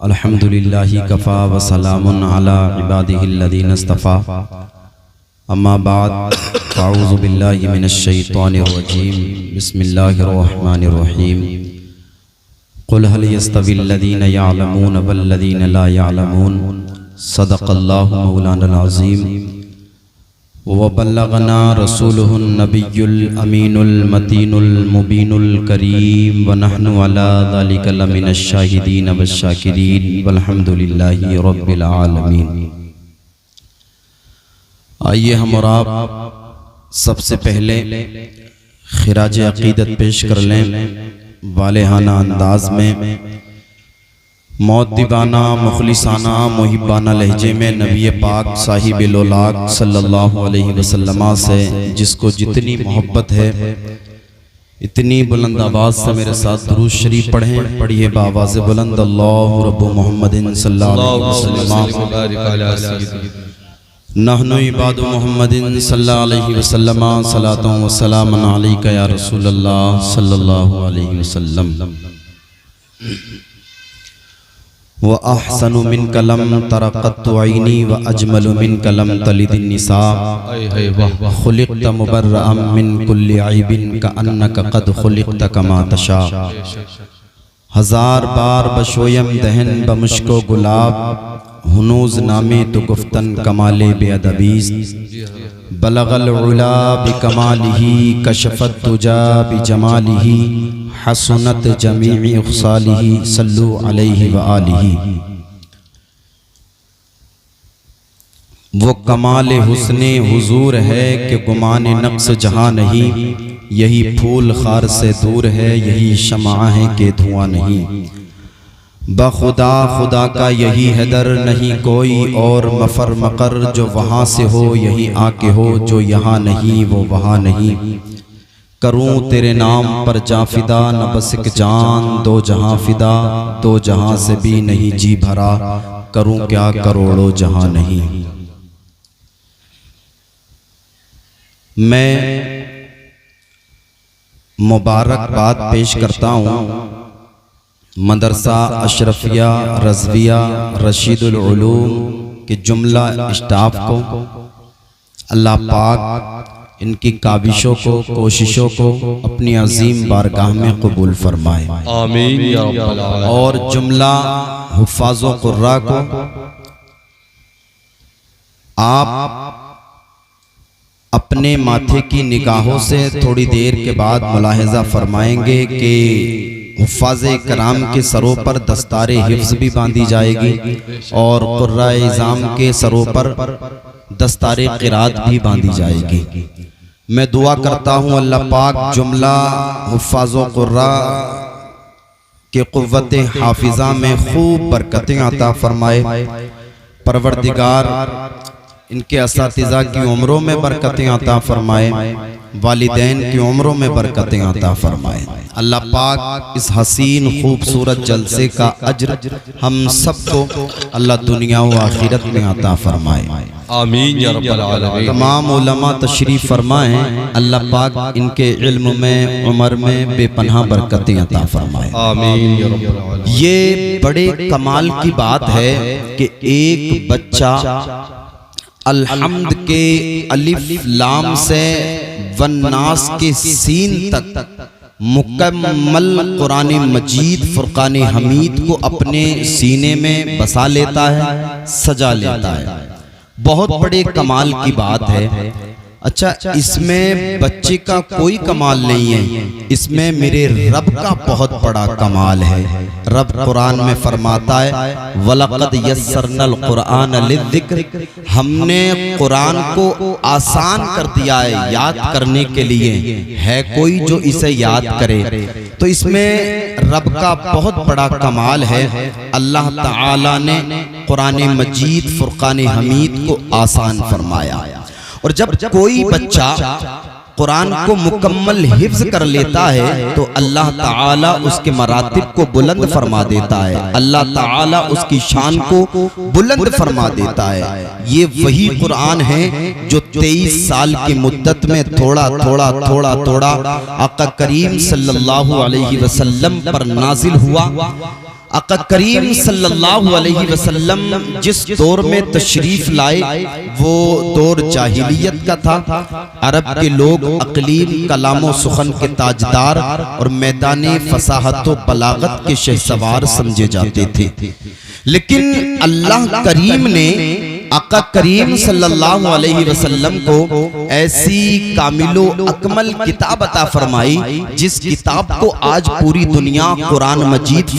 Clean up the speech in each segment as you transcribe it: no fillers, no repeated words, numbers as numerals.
الحمدللہ کفا وسلام علی عبادہ الذین اصطفیٰ اما بعد فاعوذ باللہ من الشیطان الرجیم بسم اللہ الرحمن الرحیم قل هل يستوی الذین یعلمون والذین لا یعلمون صدق اللہ مولانا العظیم وبلغنا رسوله النبی الامین المتین المبین الکریم ونحن علی ذلک لمن الشاہدین والشاکرین والحمدللہ رب العالمین۔ آئیے ہم اور آپ سب سے پہلے خراج عقیدت پیش کر لیں والہانہ انداز میں، مؤدبانہ مخلصانہ محبانہ لہجے میں نبی پاک صاحب الاولاق صلی اللہ علیہ وسلم سے جس کو جتنی محبت ہے اتنی بلند آواز سے میرے ساتھ درود شریف پڑھیں۔ پڑھیے بآواز بلند اللہ رب محمد صلی اللہ علیہ وسلم نحن عباد محمد صلی اللہ علیہ وسلم صلاۃ و سلام علیک یا رسول اللہ صلی اللہ علیہ وسلم۔ وَأَحْسَنُ مِنْكَ لَمْ تَرَ قَطُّ عَيْنِي وَأَجْمَلُ مِنْكَ لَمْ تَلِدِ النِّسَاءُ خُلِقْتَ مُبَرَّأً مِنْ كُلِّ عَيْبٍ كَأَنَّكَ قَدْ خُلِقْتَ كَمَا تَشَاءُ۔ ہزار بار بشویم دہن بمشک و گلاب، ہنوز نامے تو گفتن کمال بے ادبیست۔ بلغ العلا بکمالہ کشف الدجا بجمالہ، حسنت جمیع خصالہ صلو علیہ وآلہ۔ وہ کمال حسن حضور ہے کہ گمان نقص جہاں نہیں، یہی پھول خار سے دور ہے، یہی شمع ہے کہ دھواں نہیں۔ بخدا خدا کا یہی ہے در، نہیں کوئی اور مفر مقر، جو وہاں سے ہو یہی آ کے ہو، جو یہاں نہیں وہ وہاں نہیں۔ کروں تیرے نام پر جاں فدا، نہ بس ایک جان دو جہاں فدا، دو جہاں سے بھی نہیں جی بھرا، کروں کیا کروڑوں جہاں نہیں۔ میں مبارک بات پیش کرتا ہوں مدرسہ اشرفیہ رضویہ رشید العلوم کے جملہ اسٹاف کو۔ اللہ پاک ان کی کاوشوں کو کوششوں کو اپنی عظیم بارگاہ میں قبول فرمائے، آمین یا رب العالمین۔ اور جملہ حفاظ و قراء کو آپ اپنے ماتھے کی نگاہوں سے تھوڑی دیر کے بعد ملاحظہ فرمائیں گے کہ حفاظ کرام کے سروں پر دستار حفظ بھی باندھی جائے گی، اور قراء اعظام کے سروں پر دستار قرات بھی باندھی جائے گی۔ میں دعا کرتا ہوں اللہ پاک جملہ حفاظ و قراء کے قوت حافظہ میں خوب برکتیں عطا فرمائے۔ پروردگار ان کے اساتذہ کی عمروں میں برکتیں عطا فرمائے، والدین کی عمروں میں برکتیں عطا فرمائے۔ اللہ پاک اس حسین خوبصورت جلسے کا اجر ہم سب کو اللہ دنیا و آخرت میں عطا فرمائے، آمین یا رب العالمین۔ تمام علماء تشریف فرمائیں، اللہ پاک ان کے علم میں عمر میں بے پناہ برکتیں عطا فرمائے، آمین یا رب العالمین۔ یہ بڑے کمال کی بات ہے کہ ایک بچہ الحمد کے الف لام سے والناس کے سین تک مکمل قرآن مجید فرقان حمید کو اپنے سینے میں بسا لیتا ہے، سجا لیتا ہے، بہت بڑے کمال کی بات ہے۔ اچھا، اس میں بچے کا کوئی کمال نہیں ہے، اس میں میرے رب کا بہت بڑا کمال ہے۔ رب قرآن میں فرماتا ہے وَلَقَدْ يَسَّرْنَا الْقُرْآنَ لِلذِّكْرِ، ہم نے قرآن کو آسان کر دیا ہے یاد کرنے کے لیے، ہے کوئی جو اسے یاد کرے؟ تو اس میں رب کا بہت بڑا کمال ہے، اللہ تعالی نے قرآن مجید فرقان حمید کو آسان فرمایا۔ اور جب کوئی بچہ قرآن کو مکمل حفظ کر لیتا ہے تو اللہ تعالیٰ اس کے مراتب کو بلند فرما دیتا ہے، اللہ تعالیٰ اس کی شان کو بلند فرما دیتا ہے۔ یہ وہی قرآن ہے جو 23 سال کی مدت میں تھوڑا تھوڑا آقا کریم صلی اللہ علیہ وسلم پر نازل ہوا۔ آقا کریم صلی اللہ علیہ وسلم جس دور میں تشریف لائے وہ دور جاہلیت کا تھا۔ عرب کے لوگ اقلیم کلام و سخن کے تاجدار اور میدان فصاحت و بلاغت کے شہسوار سمجھے جاتے تھے، لیکن اللہ کریم نے آقا کریم صلی اللہ علیہ وسلم کو ایسی کامل و اکمل کتاب عطا فرمائی جس کتاب کو آج پوری دنیا قرآن مجید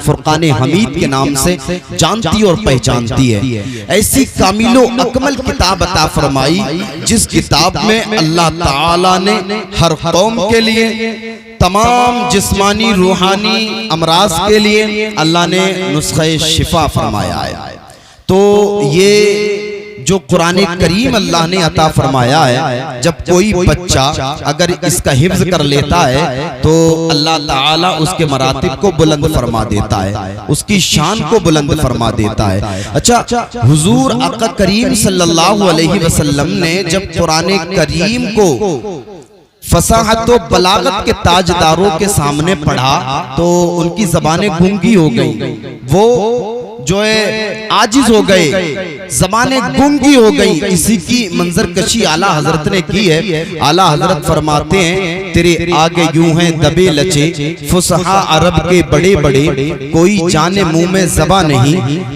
فرقان حمید کے نام سے جانتی اور پہچانتی ہے۔ ایسی کامل و اکمل کتاب عطا فرمائی جس کتاب میں اللہ تعالیٰ نے ہر قوم کے لیے، تمام جسمانی روحانی امراض کے لیے اللہ نے نسخہ شفا فرمایا ہے۔ تو یہ جو قرآن کریم اللہ نے عطا فرمایا ہے، جب کوئی بچہ اگر اس کا حفظ کر لیتا ہے تو اللہ تعالیٰ اس کے مراتب کو بلند فرما دیتا ہے، اس کی شان کو بلند فرما دیتا ہے۔ اچھا، حضور آقا کریم صلی اللہ علیہ وسلم نے جب قرآن کریم کو فصاحت و بلاغت کے تاجداروں کے سامنے پڑھا تو ان کی زبانیں گونگی ہو گئیں، وہ جو ہے عاجز ہو گئے، زبانیں گونگی ہو گئی۔ اسی کی منظر کشی اعلیٰ حضرت نے کی ہے۔ اعلیٰ حضرت فرماتے ہیں تیرے آگے یوں ہیں دبے لچے فصحا عرب کے بڑے بڑے، کوئی جانے منہ میں زبان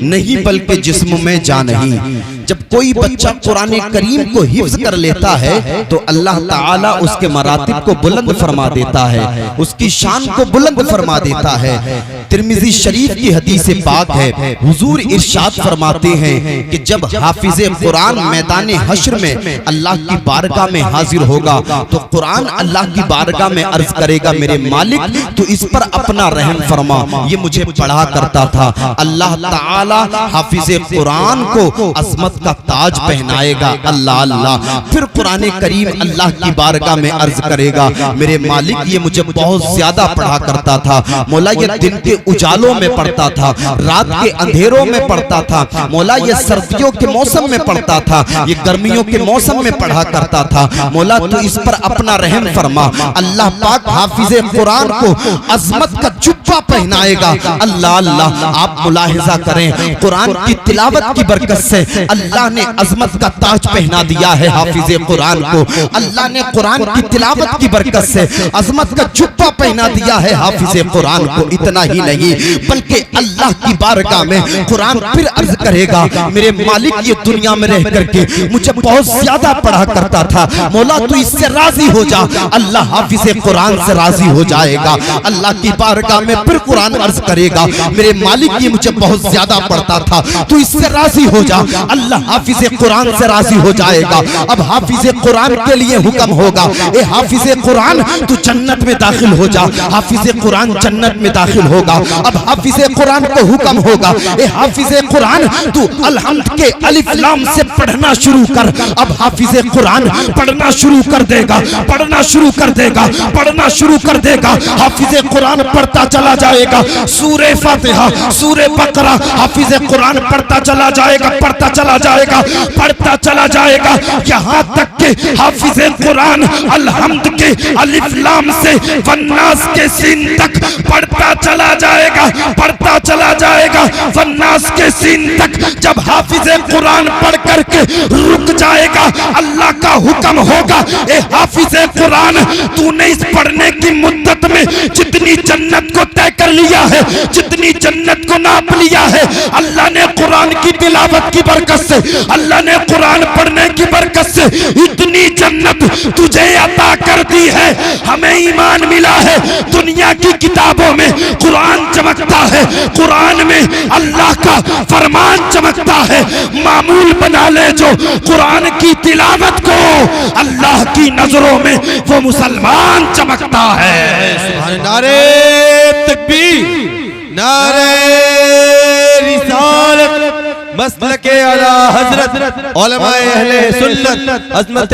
نہیں بلکہ جسم میں جان نہیں۔ جب کوئی بچہ قرآن کریم کو حفظ کر لیتا ہے تو اللہ تعالیٰ اس کے مراتب کو بلند فرما دیتا ہے، اس کی شان کو بلند فرما دیتا ہے۔ ترمذی شریف کی حدیث پاک ہے، حضور ارشاد فرماتے ہیں کہ جب حافظ قرآن میدان حشر میں اللہ کی بارگاہ میں حاضر ہوگا تو قرآن اللہ کی بارگاہ میں عرض کرے گا میرے مالک تو اس پر اپنا رحم فرما، یہ مجھے پڑھا کرتا تھا۔ اللہ تعالیٰ حافظ قرآن کو عظمت کا تاج پہنائے گا، اللہ اللہ۔ پھر قرآن کریم اللہ کی بارگاہ میں عرض کرے گا میرے مالک یہ مجھے بہت زیادہ پڑھا کرتا تھا، مولا یہ دن کے اجالوں میں پڑھتا تھا، رات کے اندھیروں میں پڑھتا تھا، مولا یہ سردیوں کے موسم میں پڑھتا تھا، یہ گرمیوں کے موسم میں پڑھا کرتا تھا، مولا تو اس پر اپنا رحم فرما۔ اللہ پاک حافظ قرآن کو عظمت کا جبہ پہنائے گا، اللہ اللہ۔ آپ ملاحظہ کریں قرآن کی تلاوت کی برکت سے اللہ نے عظمت کا تاج پہنا دیا ہے حافظ قرآن کو، اللہ نے قرآن کی تلاوت کی برکت سے عظمت کا جبہ پہنا دیا ہے حافظ قرآن کو۔ اتنا ہی نہیں بلکہ اللہ کی بارگاہ میں قرآن پھر عرض کرے گا میرے مالک یہ دنیا میں رہ کر کے مجھے بہت زیادہ پڑھا کرتا تھا، مولا تو اس سے راضی ہو جا۔ اللہ حافظ قرآن سے راضی ہو جائے گا، اللہ کی بارگاہ میں پھر قرآن عرض کرے گا میرے مالک یہ مجھے بہت زیادہ پڑھتا تھا تو اس سے راضی ہو جا۔ اللہ حافظ قرآن سے راضی ہو جائے گا۔ اب حافظ قرآن کے لیے حکم ہوگا اے حافظ قرآن تو جنت میں داخل ہو جا، حافظ قرآن جنت میں داخل ہوگا۔ اب حافظ قرآن کو حکم ہوگا اے حافظ قرآن تو الحمد کے الف لام سے پڑھنا شروع کر۔ اب حافظ قرآن پڑھنا شروع کر دے گا، پڑھنا شروع کر دے گا، پڑھنا شروع کر دے گا۔ حافظ قرآن پڑھتا چلا جائے گا سورہ فاتحہ، سورہ بقرہ، حافظ قرآن پڑھتا چلا جائے گا، پڑھتا چلا جائے گا، پڑھتا چلا جائے گا، یہاں تک کہ حافظ قرآن الحمد کے الف لام سے والناس کے سین تک پڑھتا چلا جائے گا، پڑھتا چلا جائے گا والناس کے سین تک۔ جب حافظ قرآن پڑھ کر کے رک جائے گا اللہ کا حکم ہوگا اے حافظ قرآن تو نے اس پڑھنے کی مدت میں جتنی جنت کو طے کر لیا ہے، جتنی جنت کو ناپ لیا ہے، اللہ نے قرآن کی تلاوت کی برکت سے، اللہ نے قرآن پڑھنے کی برکت سے اتنی جنت تجھے عطا کر دی ہے۔ ہمیں ایمان ملا ہے دنیا کی کتابوں میں قرآن چمکتا ہے، قرآن میں اللہ کا فرمان چمکتا ہے، معمول بنا لے جو قرآن کی تلاوت کو اللہ کی نظروں میں وہ مسلمان چمکتا ہے۔ نعرہ تکبیر، نعرہ رسالت، مسلک اعلیٰ حضرت، علماء اہل سنت، عظمت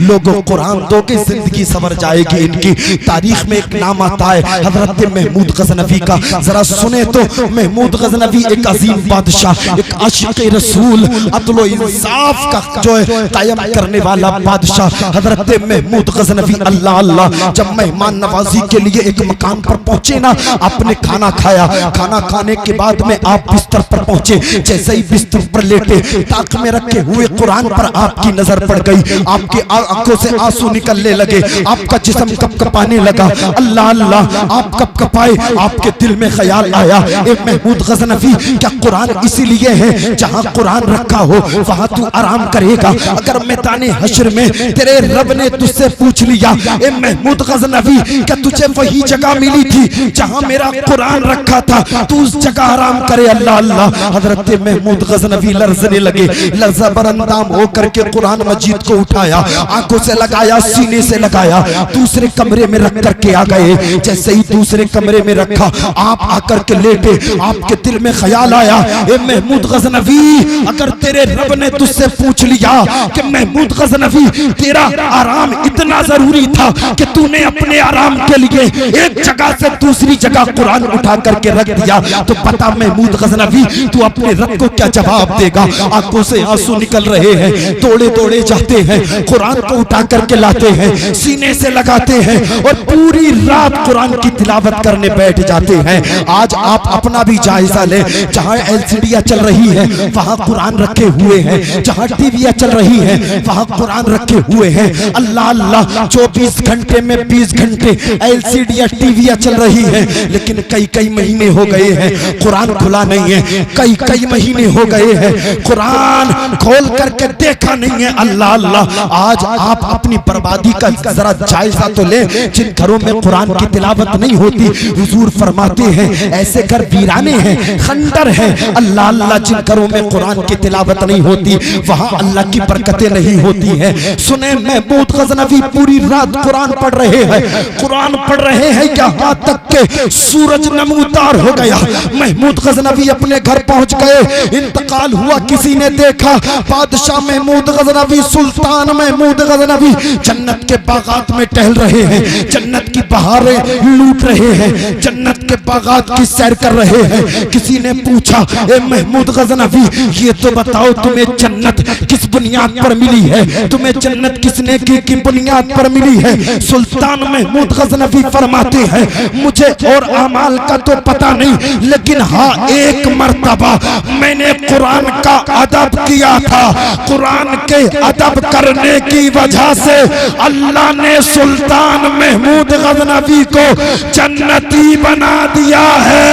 لوگوں قرآن دو کہ زندگی سنور جائے گی ان کی۔ تاریخ میں ایک نام آتا ہے حضرت محمود غزنوی کا، ذرا سنیں تو محمود غزنوی ایک عظیم بادشاہ، ایک عاشق رسول، عدل و انصاف کا جو ہے قائم کرنے والا بادشاہ حضرت محمود غزنوی، اللہ اللہ، جب مہمان نوازی کے لیے ایک مکان پر پہنچے نا، آپ نے کھانا کھایا، کھانا کھانے کے بعد میں آپ بستر پر پہنچے، جیسے ہی بستر پر لیٹے تاک میں رکھے ہوئے قرآن پر آپ کی نظر پڑ گئی، آپ کی آنکھوں سے آنسو نکلنے لگے، آپ کا جسم کپ کپانے لگا، اللہ اللہ، آپ کپ کپائے، آپ کے دل میں خیال آیا، اے محمود غزنوی، کیا قرآن اسی لیے ہے جہاں قرآن رکھا ہو وہاں تو آرام کرے گا؟ اگر میدان حشر میں تیرے رب نے تجھ سے پوچھ لیا اے محمود غزنوی کیا تجھے وہی جگہ ملی تھی جہاں میرا قرآن رکھا تھا، تو اس جگہ آرام کرے، اللہ اللہ۔ حضرت محمود غزنوی لرزنے لگے، لرزہ برندام ہو کر کے قرآن مجید کو اٹھایا، آنکھوں سے لگایا، سینے سے لگایا، دوسرے کمرے میں رکھ کر کے آ گئے، جیسے ہی دوسرے کمرے میں رکھا آپ آ کر کے لیٹے، آپ کے دل میں خیال آیا اے محمود غزنوی اگر تیرے رب نے تجھ سے پوچھ لیا کہ محمود غزنوی تیرا آرام اتنا ضروری تھا کہ تو نے اپنے آرام کے لیے ایک جگہ سے دوسری جگہ قرآن اٹھا کر کے رکھ دیا، تو بتا محمود غزنوی تو اپنے رب کو کیا جواب دے گا؟ آنکھوں سے آنسو نکل رہے ہیں، دوڑے دوڑے جاتے ہیں، قرآن کو اٹھا کر کے لاتے ہیں، سینے سے لگاتے ہیں اور پوری رات قرآن کی تلاوت کرنے بیٹھ جاتے ہیں۔ آج آپ اپنا بھی جائزہ لیں، جہاں ایل سی ڈیاں چل رہی ہیں وہاں قرآن رکھے ہوئے ہیں، جہاں ٹی ویاں چل رہی ہیں وہاں قرآن رکھے ہوئے ہیں، اللہ اللہ، 24 گھنٹے میں 20 گھنٹے ایل سی ڈیاں ٹی ویاں چل رہی ہیں، لیکن کئی مہینے ہو گئے ہیں قرآن کھلا نہیں ہے، کئی مہینے ہو گئے ہیں قرآن کھول کر کے دیکھا نہیں ہے، اللہ اللہ۔ آج آپ اپنی بربادی کا ذرا جائزہ تو لیں، جن گھروں میں قرآن کی تلاوت نہیں ہوتی، حضور فرماتے ہیں ایسے گھر ویرانے ہیں، خنڈر ہیں، اللہ اللہ، جن گھروں میں قرآن کی تلاوت نہیں ہوتی وہاں اللہ کی برکتیں نہیں ہوتی ہیں۔ سنیں محمود غزنوی پوری رات قرآن پڑھ رہے ہیں، قرآن پڑھ رہے ہیں، یہاں تک کہ سورج نمودار ہو گیا، محمود غزنوی اپنے گھر پہنچ گئے، انتقال ہوا، کسی نے دیکھا بادشاہ محمود غزنوی، سلطان محمود غزنوی جنت کے باغات میں ٹہل رہے ہیں، جنت کی بہاریں لوٹ رہے ہیں، جنت کے باغات کی سیر کر رہے ہیں۔ کسی نے پوچھا اے محمود غزنوی یہ تو بتاؤ تمہیں جنت کس بنیاد پر ملی ہے، تمہیں جنت کس نیکی کی بنیاد پر ملی ہے؟ سلطان محمود غزنوی فرماتے ہیں مجھے اور اعمال کا تو پتہ نہیں، لیکن ہاں ایک مرتبہ میں نے قرآن کا ادب کیا تھا، قرآن کے ادب کرنے کی وجہ سے اللہ نے سلطان محمود غزنوی کو جنتی بنا دیا ہے،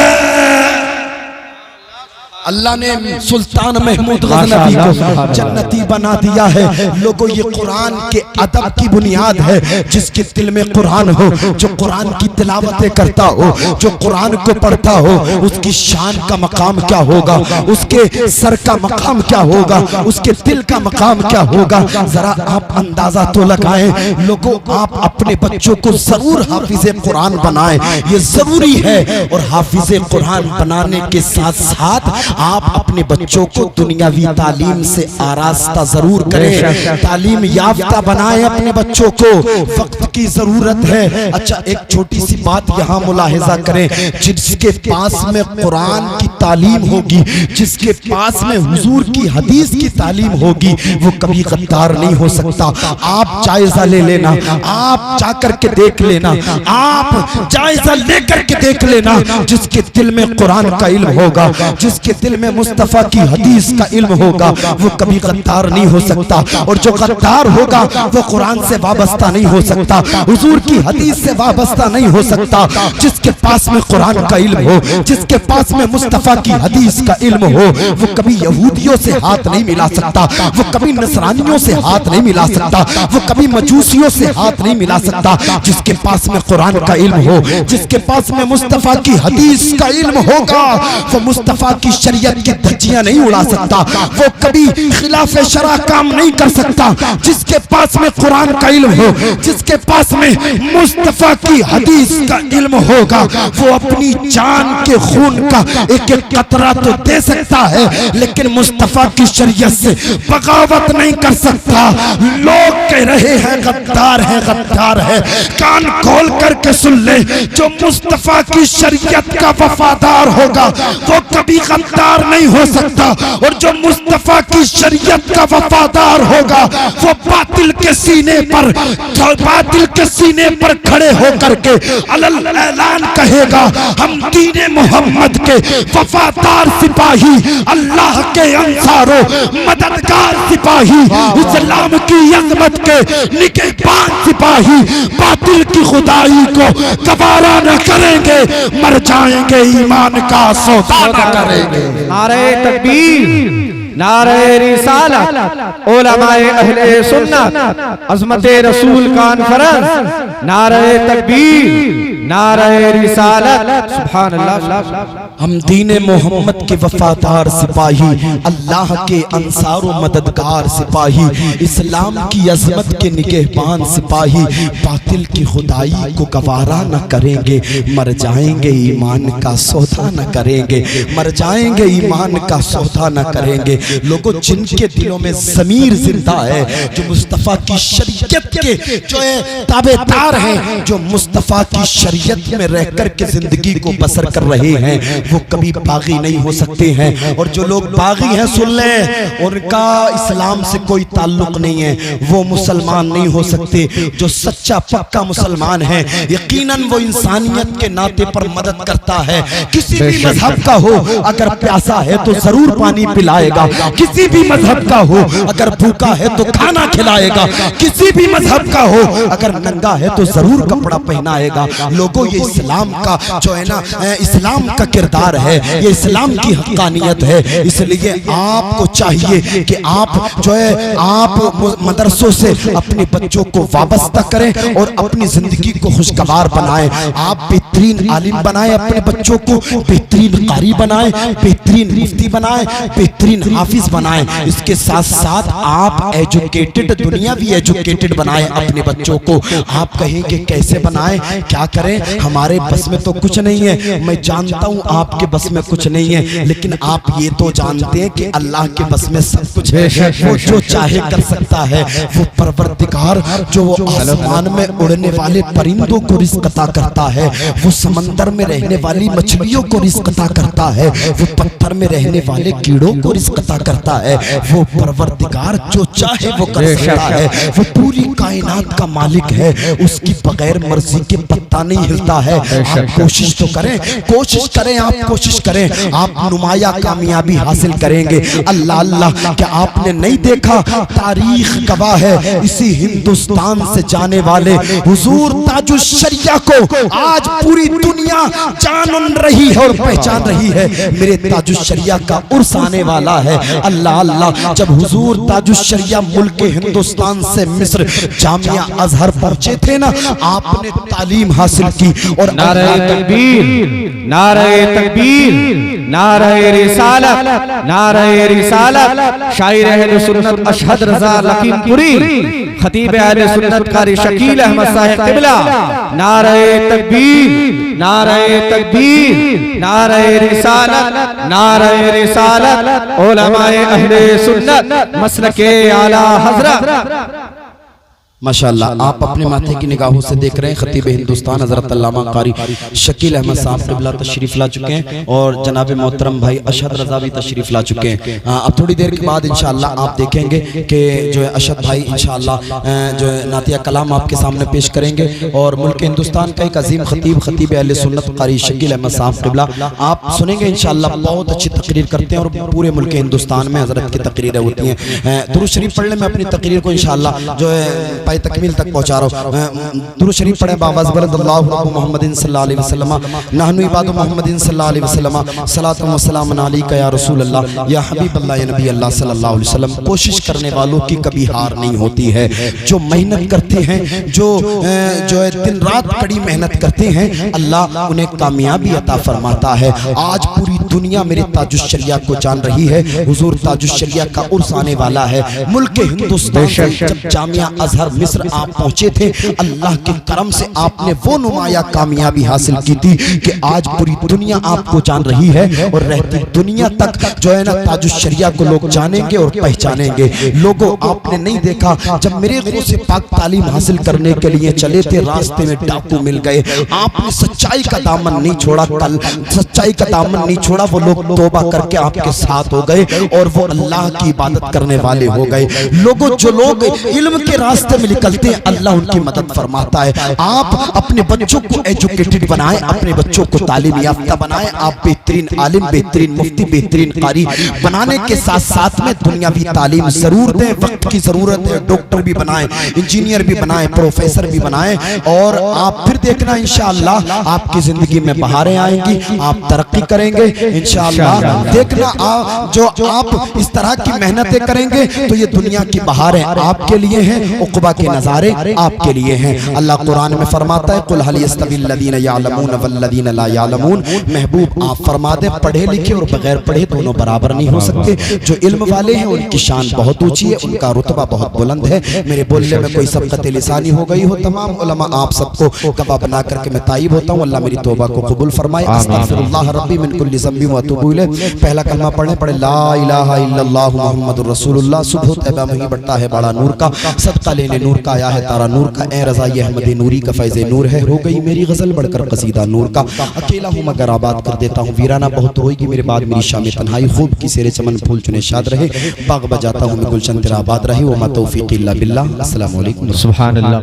اللہ نے سلطان محمود غزنوی کو جنتی بنا دیا ہے۔ لوگوں یہ قرآن کے ادب کی بنیاد ہے، جس کے دل میں قرآن ہو، جو قرآن کی تلاوتیں کرتا ہو، جو قرآن کو پڑھتا ہو، اس کی شان کا مقام کیا ہوگا، اس کے سر کا مقام کیا ہوگا، اس کے دل کا مقام کیا ہوگا، ذرا آپ اندازہ تو لگائیں۔ لوگوں آپ اپنے بچوں کو ضرور حافظ قرآن بنائیں، یہ ضروری ہے، اور حافظ قرآن بنانے کے ساتھ ساتھ آپ اپنے بچوں کو دنیاوی تعلیم سے آراستہ ضرور کریں، تعلیم یافتہ بنائیں اپنے بچوں کو، وقت کی ضرورت ہے۔ اچھا ایک چھوٹی سی بات یہاں ملاحظہ کریں، جس کے پاس میں قرآن کی تعلیم ہوگی، جس کے پاس میں حضور کی حدیث کی تعلیم ہوگی، وہ کبھی غدار نہیں ہو سکتا۔ آپ جائزہ لے لینا، آپ جا کر کے دیکھ لینا، آپ جائزہ لے کر کے دیکھ لینا، جس کے دل میں قرآن کا علم ہوگا، جس کے دل میں مصطفیٰ کی حدیث کا علم ہوگا، وہ کبھی غدار نہیں ہو سکتا، اور جو غدار ہوگا وہ قرآن سے وابستہ نہیں ہو سکتا، حضور کی حدیث سے وابستہ نہیں ہو سکتا۔ جس کے پاس میں قرآن کا علم ہو، جس کے پاس میں مصطفیٰ کی حدیث کا علم ہو، وہ کبھی یہودیوں سے ہاتھ نہیں ملا سکتا، وہ کبھی نصرانیوں سے ہاتھ نہیں ملا سکتا، وہ کبھی مجوسیوں سے ہاتھ نہیں ملا سکتا۔ جس کے پاس میں قرآن کا علم ہو، جس کے پاس میں مصطفیٰ کی حدیث کا علم ہوگا، وہ مصطفیٰ کی شریعت کی دھجیاں نہیں اڑا سکتا، وہ کبھی خلاف شرع کام نہیں کر سکتا۔ جس کے پاس میں قرآن کا علم ہو، جس کے پاس میں مصطفیٰ کی حدیث کا علم ہوگا، وہ اپنی جان کے خون کا ایک ایک قطرہ تو دے سکتا ہے، لیکن مصطفیٰ کی شریعت سے بغاوت نہیں کر سکتا۔ لوگ کہہ رہے ہیں غدار ہے، غدار ہے، کان کھول کر کے سن لے، جو مصطفیٰ کی شریعت کا وفادار ہوگا وہ کبھی غدار نہیں ہو سکتا، اور جو مصطفیٰ کی شریعت کا وفادار ہوگا وہ باطل کے سینے پر کھڑے ہو کر کے علل اعلان کہے گا، ہم دین محمد کے وفادار سپاہی، اللہ کے انصارو مددگار سپاہی، اسلام کی عظمت کے نگہبان سپاہی، باطل کی خدائی کو گوارا نہ کریں گے، مر جائیں گے ایمان کا سودا نہ کریں گے۔ نعرہ تکبیر، نعرہ رسالت، علماء اہل سنت، عظمت رسول کانفرنس، نعرہ تکبیر، نعرہ رسالت، سبحان اللہ۔ ہم دین محمد کے وفادار سپاہی، اللہ کے انصار و مددگار سپاہی، اسلام کی عظمت کے نگہبان سپاہی، باطل کی خدائی کو گوارا نہ کریں گے، مر جائیں گے ایمان کا سودا نہ کریں گے، مر جائیں گے ایمان کا سودا نہ کریں گے۔ لوگوں جن کے دلوں میں ضمیر زندہ ہے، جو مصطفیٰ کی شریعت کے جو تابعدار ہیں، جو مصطفیٰ کی شریعت میں رہ کر کے زندگی کو بسر کر رہے ہیں، وہ کبھی باغی نہیں ہو سکتے ہیں۔ اور جو لوگ باغی ہیں سن لیں، ان کا اسلام سے کوئی تعلق نہیں ہے، وہ مسلمان نہیں ہو سکتے۔ جو سچا پکا مسلمان ہے یقیناً وہ انسانیت کے ناطے پر مدد کرتا ہے، کسی بھی مذہب کا ہو، اگر پیاسا ہے تو ضرور پانی پلائے گا، کسی بھی مذہب کا ہو اگر بھوکا ہے تو کھانا کھلائے گا، کسی بھی مذہب کا ہو اگر ننگا ہے تو ضرور کپڑا پہنائے گا۔ لوگوں یہ اسلام کا جو ہے نا، اسلام کا کردار ہے، یہ اسلام کی حقانیت ہے۔ اس لیے آپ کو چاہیے کہ آپ جو ہے آپ مدرسوں سے اپنے بچوں کو وابستہ کریں اور اپنی زندگی کو خوشگوار بنائیں۔ آپ بہترین عالم بنائیں، اپنے بچوں کو بہترین قاری بنائیں، بہترین مفتی بنائیں، بہترین حافظ بنائیں۔ اس کے ساتھ ساتھ آپ ایجوکیٹڈ، دنیاوی ایجوکیٹڈ بنائیں اپنے بچوں کو۔ آپ کہیں کہ کیسے بنائیں، کیا کریں، ہمارے بس میں تو کچھ نہیں ہے، میں جانتا ہوں آپ کے بس میں کچھ نہیں ہے، لیکن آپ یہ تو جانتے ہیں کہ اللہ کے بس میں سب کچھ ہے۔ وہ جو چاہے کر سکتا ہے، وہ پروردگار جو وہ آسمان میں اڑنے والے پرندوں کو رزق عطا کرتا ہے، وہ سمندر میں رہنے والی مچھلیوں کو رزق عطا کرتا ہے، وہ پتھر میں رہنے والے کیڑوں کو رزق عطا کرتا ہے۔ وہ پروردگار جو چاہے وہ کر سکتا ہے، وہ پوری کائنات کا مالک ہے، اس کی بغیر مرضی کے پتہ نہیں ہلتا ہے۔ آپ کوشش تو کریں، کوشش کریں، آپ کوشش کریں، آپ نمایاں کامیابی حاصل کریں گے۔ اللہ اللہ، کیا آپ نے نہیں دیکھا، تاریخ گواہ ہے، اسی ہندوستان سے جانے والے حضور تاج الشریعہ کو آج پوری دنیا جان رہی ہے اور پہچان رہی ہے۔ میرے تاج الشریعہ کا عرس آنے والا ہے۔ اللہ اللہ، جب حضور تاج الشریعہ ملک ہندوستان سے مصر جامعہ ازہر پہنچے تھے نا، آپ نے تعلیم حاصل کی اور نعرہ تکبیر، نعرہ تکبیر، نعرہ رسالت، نعرہ رسالت، شاعر اہل سنت اشہد رضا لکھیم پوری، خطیب اہل سنت قاری شکیل احمد صاحب قبلہ، نعرہ تکبیر، نعرہ تکبیر، نعرہ رسالت، نعرہ رسالت، علماء اہل سنت مسلک اعلی حضرت۔ ماشاءاللہ، آپ اپنے ماتھے کی نگاہوں سے دیکھ رہے ہیں خطیب ہندوستان حضرت علامہ قاری شکیل احمد صاحب قبلہ تشریف لا چکے ہیں، اور جناب محترم بھائی اشہد رضا بھی تشریف لا چکے ہیں۔ اب تھوڑی دیر کے بعد انشاءاللہ آپ دیکھیں گے کہ جو ہے اشہد بھائی انشاءاللہ جو ہے نعتیہ کلام آپ کے سامنے پیش کریں گے، اور ملک ہندوستان کا ایک عظیم خطیب، خطیب اہل سنت قاری شکیل احمد صاحب قبلہ آپ سنیں گے انشاءاللہ۔ بہت اچھی تقریر کرتے ہیں اور پورے ملک ہندوستان میں حضرت کی تقریریں ہوتی ہیں۔ درود شریف پڑھ لیں، میں اپنی تقریر کو انشاءاللہ جو ہے پائے تکمیل تک پہنچا رہا ہوں. درود شریف پڑھیں باواز بلند اللہ رب محمد صلی اللہ علیہ وسلم نحن عباد محمد صلی اللہ علیہ وسلم صلاۃ و سلام علیک یا رسول اللہ یا حبیب اللہ یا نبی اللہ صلی اللہ علیہ وسلم. کوشش کرنے والوں کی کبھی ہار نہیں ہوتی ہے. جو محنت کرتے ہیں, جو دن رات کڑی محنت کرتے ہیں, اللہ انہیں کامیابی عطا فرماتا ہے. آج پوری دنیا میرے تاج الشریعہ کو جان رہی ہے. حضور تاج الشریعہ کا عرس آنے والا ہے. ملک ہندوستان سے جب جامعہ ازہر مصر آپ پہنچے تھے, اللہ کے کرم سے آپ نے وہ نمایاں کامیابی حاصل کی تھی کہ آج پوری دنیا آپ کو جان رہی ہے, اور رہتی دنیا تک جو ہے نا تاج الشریعہ کو لوگ جانیں گے اور پہچانیں گے. لوگوں آپ نے نہیں دیکھا جب میرے غو سے پاک تعلیم حاصل کرنے کے لیے چلے تھے, راستے میں ڈاکو مل گئے, آپ نے سچائی کا دامن نہیں چھوڑا. کل سچائی کا دامن نہیں چھوڑا, وہ لوگ توبہ کر کے آپ کے ساتھ ہو گئے اور وہ اللہ کی عبادت کرنے والے ہو گئے. لوگوں جو لوگ علم کے راستے میں نکلتے ہیں, اللہ ان کی مدد فرماتا ہے. آپ اپنے بچوں کو ایجوکیٹڈ بنائیں, اپنے بچوں کو تعلیم یافتہ بنائیں. آپ بہترین عالم, بہترین مفتی, بہترین قاری بنانے کے ساتھ ساتھ میں دنیاوی تعلیم ضرور دیں. وقت کی ضرورت ہے, ڈاکٹر بھی بنائیں, انجینئر بھی بنائیں, پروفیسر بھی بنائیں, اور آپ پھر دیکھنا انشاءاللہ آپ کی زندگی میں بہاریں آئیں گی, آپ ترقی کریں گے انشاءاللہ. دیکھنا جو آپ اس طرح کی محنتیں کریں گے تو یہ دنیا کی بہاریں آپ کے لیے ہیں, عقبہ کے نظارے آپ کے لیے ہیں. اللہ قرآن میں فرماتا ہے قُلْ هَلْ يَسْتَوِي الَّذِينَ يَعْلَمُونَ وَالَّذِينَ لَا يَعْلَمُونَ. محبوب آپ فرما دیں پڑھے لکھے اور بغیر پڑھے دونوں برابر نہیں ہو سکتے. جو علم والے ہیں ان کی شان بہت اونچی ہے, ان کا رتبہ بہت بلند ہے. میرے بولنے میں کوئی سبقت لسانی ہو گئی ہو, تمام علماء آپ سب کو گواہ بنا کر کے میں تائب ہوتا ہوں. اللہ میری توبہ کو قبول فرمائے. استغفر اللہ ربی من کل ذنب و اتوب الیہ. پہلا کلمہ پڑھیں لا الہ الا اللہ محمد الرسول اللہ. صبح طیبہ میں ہی بڑھتا ہے بڑا نور کا, صدقہ لینے نور کا آیا ہے تارا نور کا. اے رضائی احمد نوری کا فیض نور ہے, ہو گئی میری غزل بڑھ کر قصیدہ نور کا. اکیلا ہوں مگر آباد کر دیتا ہوں, ویرانہ بہت ہوئے گی میرے بعد میری شام تنہائی. خوب کی سیر چمن پھول چنے شاد رہے, باغ بجاتا ہوں میں گلشن تیرا آباد رہے. وما توفیق الا باللہ. السلام علیکم. سبحان اللہ.